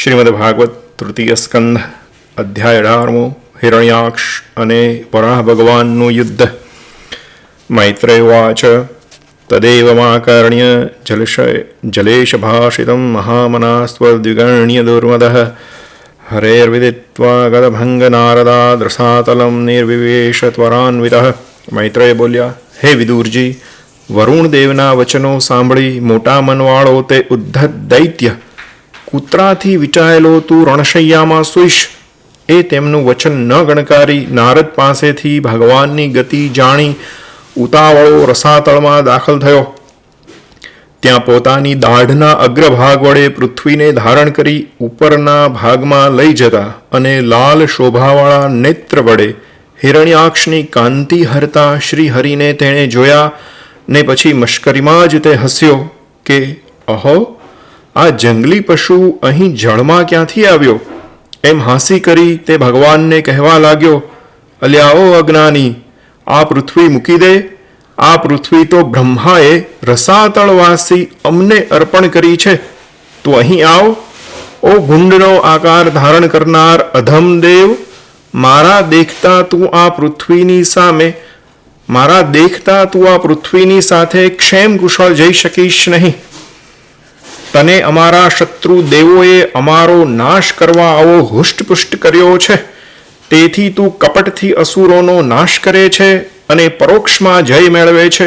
શ્રીમદ્ભાગવત તૃતીય સ્કંધ અધ્યાય 18 હિરણ્યાક્ષ અને વરાહ ભગવાનનું યુદ્ધ. મૈત્રેયવાચ તદેવમાકર્ણ્ય જલેશભાષિतं મહામનાસ્ત્વદ્વિગણ્ય દુર્મદઃ હરેર્વિદિત્વા ગદભંગનારદા દ્રસાતલમ નિર્વિવેશ ત્વરાન્વિતઃ. મૈત્રેય બોલ્યા, હે વિદુરજી, વરુણ દેવના વચનો સાંભળી મોટા મનવાળો તે ઉદ્ધત દૈત્ય કૂતરાથી વિચાયેલો તું રણશૈયામાં સુઈશ, એ તેમનું વચન ન ગણકારી નારદ પાસેથી ભગવાનની ગતિ જાણી ઉતાવળો રસાતળમાં દાખલ થયો. ત્યાં પોતાની દાઢના અગ્રભાગ વડે પૃથ્વીને ધારણ કરી ઉપરના ભાગમાં લઈ જતા અને લાલ શોભાવાળા નેત્ર વડે હિરણ્યાક્ષની કાંતિ હરતા શ્રી હરિને તેણે જોયા ને પછી મશ્કરીમાં જ તે હસ્યો કે, અહો, આ જંગલી પશુ અહીં જળમાં ક્યાંથી આવ્યો? એમ હાંસી કરી તે ભગવાનને કહેવા લાગ્યો, અલ્યા ઓ અજ્ઞાની, આ પૃથ્વી મૂકી દે. આ પૃથ્વી તો બ્રહ્માએ રસાતળવાસી અમને અર્પણ કરી છે. તું અહીં આવ. ઓ ભૂંડનો આકાર ધારણ કરનાર અધમ દેવ, મારા દેખતા તું આ પૃથ્વીની સાથે ક્ષેમ કુશળ જઈ શકીશ નહીં. તને અમારા શત્રુ દેવોએ અમારો નાશ કરવા આવો હુષ્ટપુષ્ટ કર્યો છે, તેથી તું કપટથી અસુરોનો નાશ કરે છે અને પરોક્ષમાં જય મેળવે છે.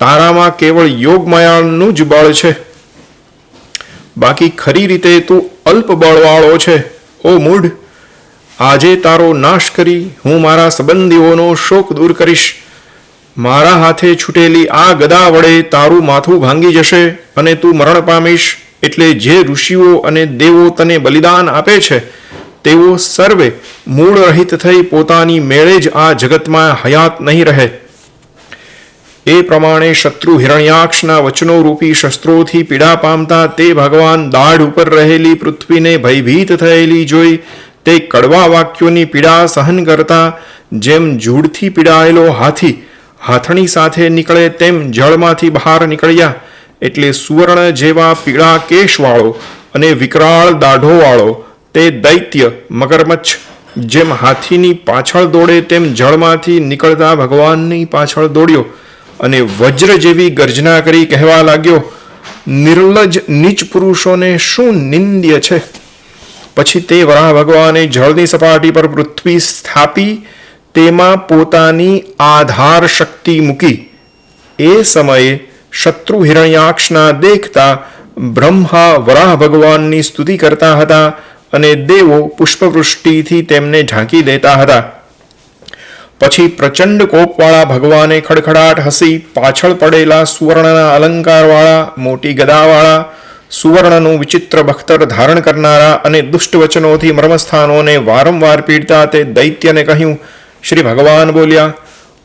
તારામાં કેવળ યોગમાયાનું જ બળ છે, બાકી ખરી રીતે તું અલ્પ બળવાળો છે. ઓ મૂઢ, આજે તારો નાશ કરી હું મારા સંબંધીઓનો શોક દૂર કરીશ. મારા હાથે છૂટેલી આ ગદા વડે તારું માથું ભાંગી જશે અને તું મરણ પામીશ. એટલે જે ઋષિઓ અને દેવો તને બલિદાન આપે છે તેઓ સર્વે મૂળ રહિત થઈ પોતાની મેળે જ આ જગતમાં હયાત નહીં રહે. એ પ્રમાણે શત્રુ હિરણ્યાક્ષના વચનો રૂપી શસ્ત્રોથી પીડા પામતા તે ભગવાન દાઢ ઉપર રહેલી પૃથ્વીને ભયભીત થયેલી જોઈ તે કડવા વાક્યોની પીડા સહન કરતા જેમ જૂડથી પીડાયેલો હાથી હાથણી સાથે નીકળે તેમ જળમાંથી બહાર નીકળ્યા. એટલે સુવર્ણ જેવા પીળા કેશવાળો અને વિકરાળ દાઢોવાળો તે દૈત્ય મગરમચ્છ જેમ હાથીની પાછળ દોડે તેમ જળમાંથી નીકળતા ભગવાનની પાછળ દોડ્યો અને વજ્ર જેવી ગર્જના કરી કહેવા લાગ્યો, નિર્લજ નીચ પુરુષોને શું નિંદ્ય છે. પછી તે વરાહ ભગવાને જળની સપાટી પર પૃથ્વી સ્થાપી તેમાં પોતાની આધાર શક્તિ મૂકી. એ સમયે શત્રુ હિરણ્યાક્ષના દેખતા બ્રહ્મા વરાહ ભગવાનની સ્તુતિ કરતા હતા અને દેવો પુષ્પવૃષ્ટિથી તેમને ઢાંકી દેતા હતા. પછી પ્રચંડ કોપવાળા ભગવાને ખડખડાટ હસી પાછળ પડેલા સુવર્ણના અલંકારવાળા મોટી ગદાવાળા સુવર્ણનું વિચિત્ર બખ્તર ધારણ કરનારા અને દુષ્ટ વચનોથી મર્મસ્થાનોને વારંવાર પીડતા તે દૈત્યને કહ્યું. શ્રી ભગવાન બોલ્યા,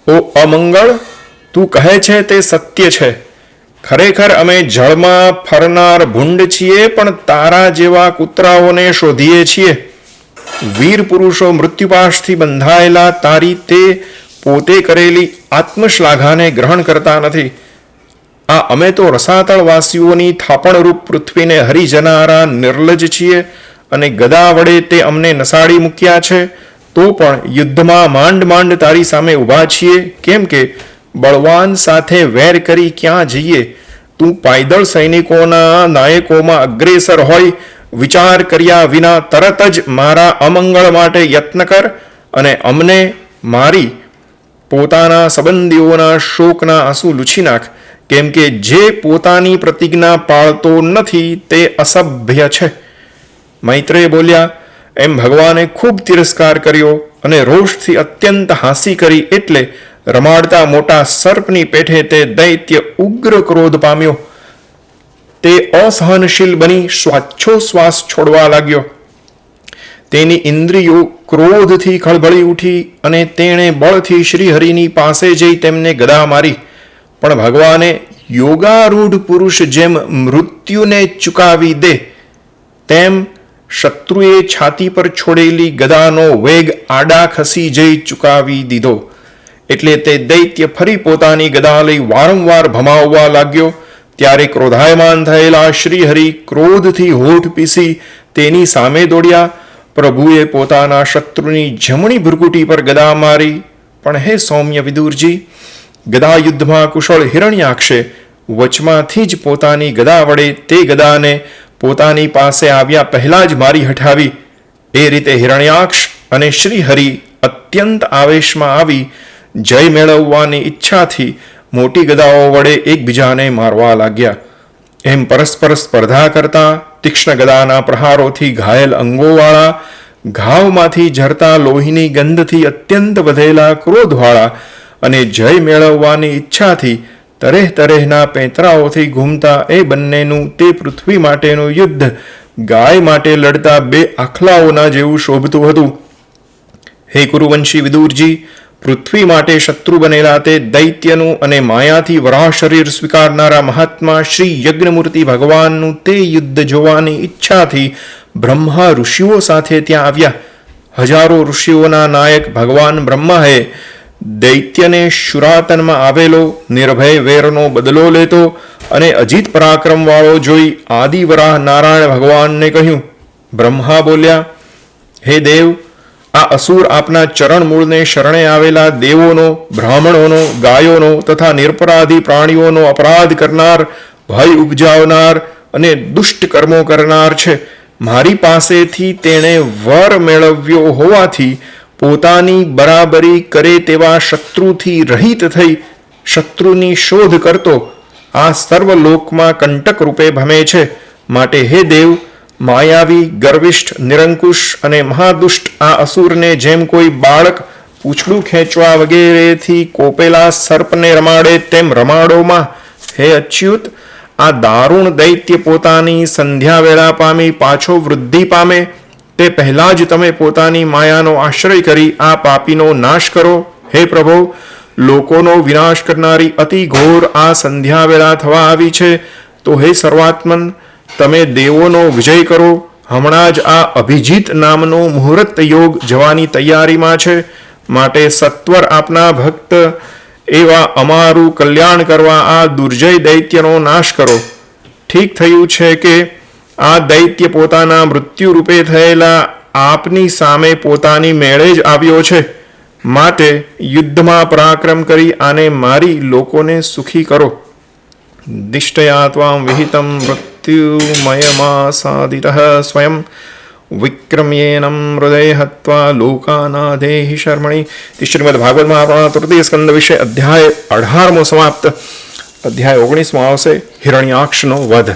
ઓ અમંગળ, તું કહે છે તે સત્ય છે. ખરેખર અમે જળમાં ફરનાર ભૂંડ છીએ, પણ તારા જેવા કૂતરાઓને શોધીએ છીએ. વીર પુરુષો મૃત્યુપાશથી બંધાયેલા તારી તે પોતે કરેલી આત્મશ્લાઘાને ગ્રહણ કરતા નથી. આ અમે તો રસાતળવાસીઓની થાપણરૂપ પૃથ્વીને હરી જનારા નિર્લજ છીએ અને ગદા વડે તે અમને નસાડી મૂક્યા છે. તો પણ યુદ્ધમાં માંડ માંડ તારી સામે ઊભા છીએ, કેમ કે બળવાન સાથે વેર કરી ક્યાં જઈએ? તું પાયદળ સૈનિકોના નાયકોમાં અગ્રેસર હોય વિચાર કર્યા વિના તરત જ મારા અમંગળ માટે યત્ન કર અને અમને મારી પોતાના સંબંધીઓના શોકના આંસુ લૂછી નાખ, કેમ કે જે પોતાની પ્રતિજ્ઞા પાળતો નથી તે અસભ્ય છે. મૈત્રેય બોલ્યા, એમ ભગવાને ખૂબ તિરસ્કાર કર્યો અને રોષથી અત્યંત હાંસી કરી એટલે રમાડતા મોટા સર્પની પેઠે તે દૈત્ય ઉગ્ર ક્રોધ પામ્યો. તે અસહનશીલ બની શ્વાસોશ્વાસ છોડવા લાગ્યો. તેની ઇન્દ્રિયો ક્રોધથી ખળભળી ઉઠી અને તેણે બળથી શ્રીહરિની પાસે જઈ તેમને ગદા મારી. પણ ભગવાને યોગારૂઢ પુરુષ જેમ મૃત્યુને ચુકાવી દે તેમ શત્રુએ છાતી પર છોડેલી ગદાનો વેગ આડા ખસી જઈ ચુકાવી દીધો. એટલે તે દૈત્ય ફરી પોતાની ગદા લઈ વારંવાર ભમાવવા લાગ્યો. ત્યારે ક્રોધાયમાન થયેલા શ્રીહરિ ક્રોધથી હોઠ પીસી તેની સામે દોડ્યા. પ્રભુએ પોતાના શત્રુની જમણી ભ્રુકુટી પર ગદા મારી. પણ હે સૌમ્ય વિદુરજી, ગદા યુદ્ધમાં કુશળ હિરણ્યાક્ષે વચમાંથી જ પોતાની ગદા વડે તે ગદાને પોતાની પાસે આવ્યા પહેલા જ મારી હઠાવી. એ રીતે હિરણ્યાક્ષ અને શ્રીહરિ અત્યંત આવેશમાં આવી જય મેળવવાની ઈચ્છાથી મોટી ગદાઓ વડે એકબીજાને મારવા લાગ્યા. એમ પરસ્પર સ્પર્ધા કરતા તીક્ષ્ણ ગદાના પ્રહારોથી ઘાયલ અંગોવાળા, ઘાવમાંથી ઝરતા લોહીની ગંધથી અત્યંત વધેલા ક્રોધવાળા અને જય મેળવવાની ઈચ્છાથી તરેહ તરેહના પેંતરાઓથી ઘૂમતા એ બંનેનું તે પૃથ્વી માટેનું યુદ્ધ ગાય માટે લડતા બે આખલાઓના જેવું શોભતું હતું. હે કુરુવંશી વિદુરજી, પૃથ્વી માટે શત્રુ બનેલા તે દૈત્યનું અને માયાથી વરાહ શરીર સ્વીકારનારા મહાત્મા શ્રી યજ્ઞમૂર્તિ ભગવાનનું તે યુદ્ધ જોવાની ઈચ્છાથી બ્રહ્મા ઋષિઓ સાથે ત્યાં આવ્યા. હજારો ઋષિઓના નાયક ભગવાન બ્રહ્માએ દૈત્યને શુરાતનમાં આવેલો નિર્ભય વેરનો બદલો લેતો અને અજીત પરાક્રમવાળો જોઈ આદિવરાહ નારાયણ ભગવાનને કહ્યું. બ્રહ્મા બોલ્યા, હે દેવ, આ અસુર આપના ચરણ મૂળને શરણે આવેલા દેવોનો, બ્રાહ્મણોનો, ગાયોનો તથા નિરપરાધી પ્રાણીઓનો અપરાધ કરનાર, ભય ઉપજાવનાર અને દુષ્ટ કર્મો કરનાર છે. મારી પાસેથી તેણે વર મેળવ્યો હોવાથી પોતાની બરાબરી કરે તેવા શત્રુથી રહિત થઈ શત્રુની શોધ કરતો આ સર્વલોકમાં કંટક રૂપે ભમે છે. માટે હે દેવ, માયાવી, ગર્વિષ્ઠ, નિરંકુશ અને મહાદુષ્ટ આ અસુરને જેમ કોઈ બાળક પૂંછડું ખેંચવા વગેરેથી કોપેલા સર્પને રમાડે તેમ રમાડોમાં. હે અચ્યુત, આ દારૂણ દૈત્ય પોતાની સંધ્યા વેળા પામી પાછો વૃદ્ધિ પામે તે પહેલા જ તમે પોતાની માયાનો આશ્રય કરી આ પાપીનો નાશ કરો. હે પ્રભો, લોકોનો વિનાશ કરનારી અતિ ઘોર આ સંધ્યા વેળા થવા આવી છે, તો હે સર્વાત્મન, તમે દેવોનો વિજય કરો. હમણાં જ આ અભિજીત નામનો મુહૂર્ત યોગ જવાની તૈયારીમાં છે. માટે સત્વર આપના ભક્ત એવા અમારું કલ્યાણ કરવા આ દુર્જય દૈત્યનો નાશ કરો. ઠીક થયું છે કે આ દૈત્ય પોતાના મૃત્યુ રૂપે થયેલા આપની સામે પોતાની મેળે જ આવ્યો છે. માટે યુદ્ધમાં પરાક્રમ કરી આને મારી લોકોને સુખી કરો. દિષ્ટયા ત્વામ વિહિતમ મૃત્યુમયમાસાદિતઃ સ્વયં વિક્રમ્યેનમ હૃદય હત્વા લોકાનાધેહિ શર્મણી. શ્રીમદ ભાગવતમાં આપણા તૃતીય સ્કંદ વિશે અધ્યાય 18મો સમાપ્ત. અધ્યાય 19મો આવશે, હિરણ્યાક્ષનો વધ.